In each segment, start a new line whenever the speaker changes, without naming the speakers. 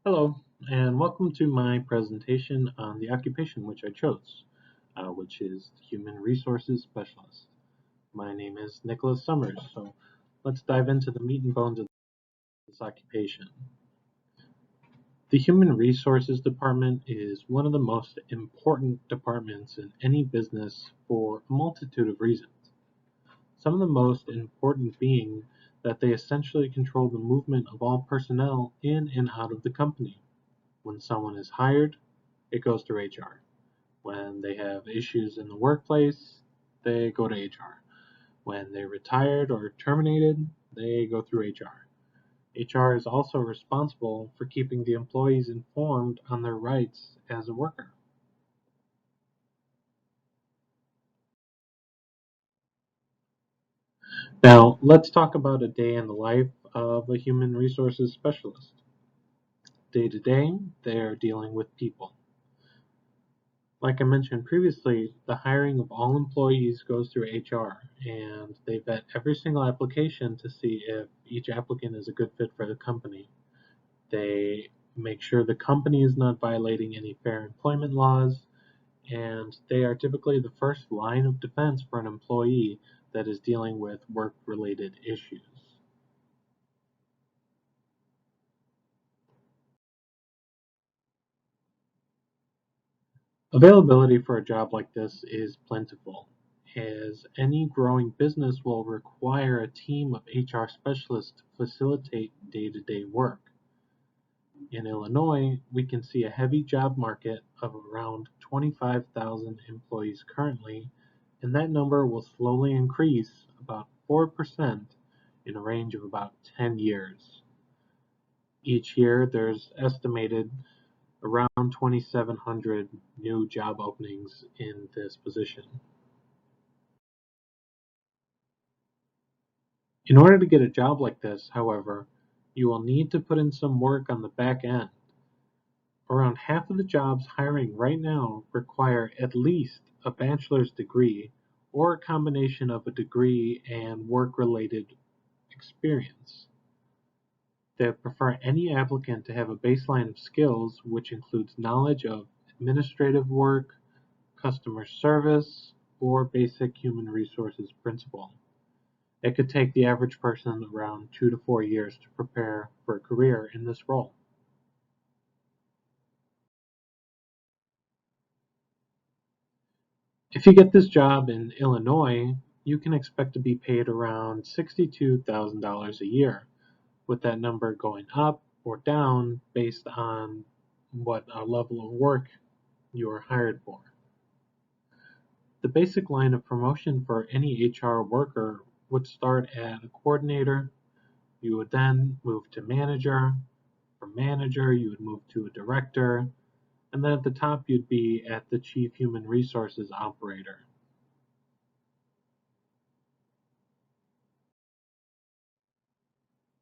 Hello, and welcome to my presentation on the occupation which I chose, which is Human Resources Specialist. My name is Nicholas Summers, so let's dive into the meat and bones of this occupation. The Human Resources Department is one of the most important departments in any business for a multitude of reasons. Some of the most important being that they essentially control the movement of all personnel in and out of the company. When someone is hired, it goes through HR. When they have issues in the workplace, they go to HR. When they're retired or terminated, they go through HR. HR is also responsible for keeping the employees informed on their rights as a worker. Now, let's talk about a day in the life of a human resources specialist. Day to day, they're dealing with people. Like I mentioned previously, the hiring of all employees goes through HR, and they vet every single application to see if each applicant is a good fit for the company. They make sure the company is not violating any fair employment laws, and they are typically the first line of defense for an employee that is dealing with work-related issues. Availability for a job like this is plentiful, as any growing business will require a team of HR specialists to facilitate day-to-day work. In Illinois, we can see a heavy job market of around 25,000 employees currently, and that number will slowly increase about 4% in a range of about 10 years. Each year, there's estimated around 2,700 new job openings in this position. In order to get a job like this, however, you will need to put in some work on the back end. Around half of the jobs hiring right now require at least a bachelor's degree or a combination of a degree and work-related experience. They prefer any applicant to have a baseline of skills which includes knowledge of administrative work, customer service, or basic human resources principle. It could take the average person around 2 to 4 years to prepare for a career in this role. If you get this job in Illinois, you can expect to be paid around $62,000 a year, with that number going up or down based on what level of work you are hired for. The basic line of promotion for any HR worker would start at a coordinator. You would then move to manager. From manager, you would move to a director. And then at the top, you'd be at the chief human resources operator.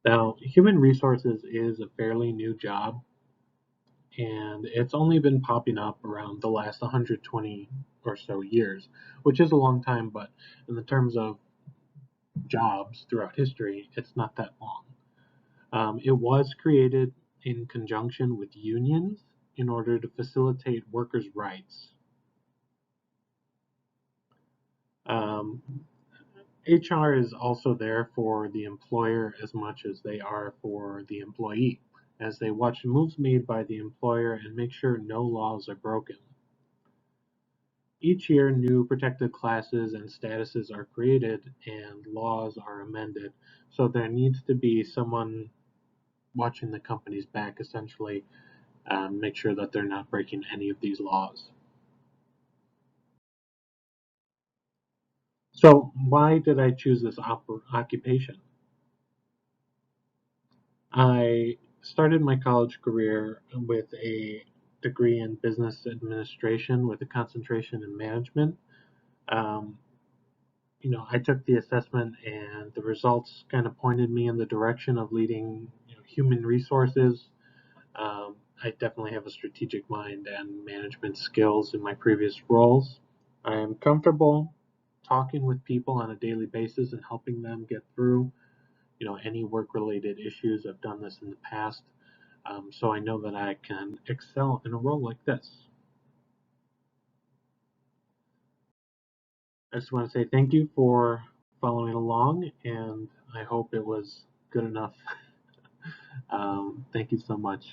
Now, human resources is a fairly new job, and it's only been popping up around the last 120 or so years, which is a long time, but in the terms of jobs throughout history, it's not that long. It was created in conjunction with unions in order to facilitate workers' rights. Um, HR is also there for the employer as much as they are for the employee, as they watch moves made by the employer and make sure no laws are broken. Each year, new protected classes and statuses are created and laws are amended. So there needs to be someone watching the company's back, essentially, make sure that they're not breaking any of these laws. So why did I choose this occupation? I started my college career with a degree in business administration with a concentration in management. Um, I took the assessment, and the results kind of pointed me in the direction of leading human resources. I definitely have a strategic mind and management skills in my previous roles. I am comfortable talking with people on a daily basis and helping them get through any work related issues. I've done this in the past. so I know that I can excel in a role like this. I just want to say thank you for following along, and I hope it was good enough. Thank you so much.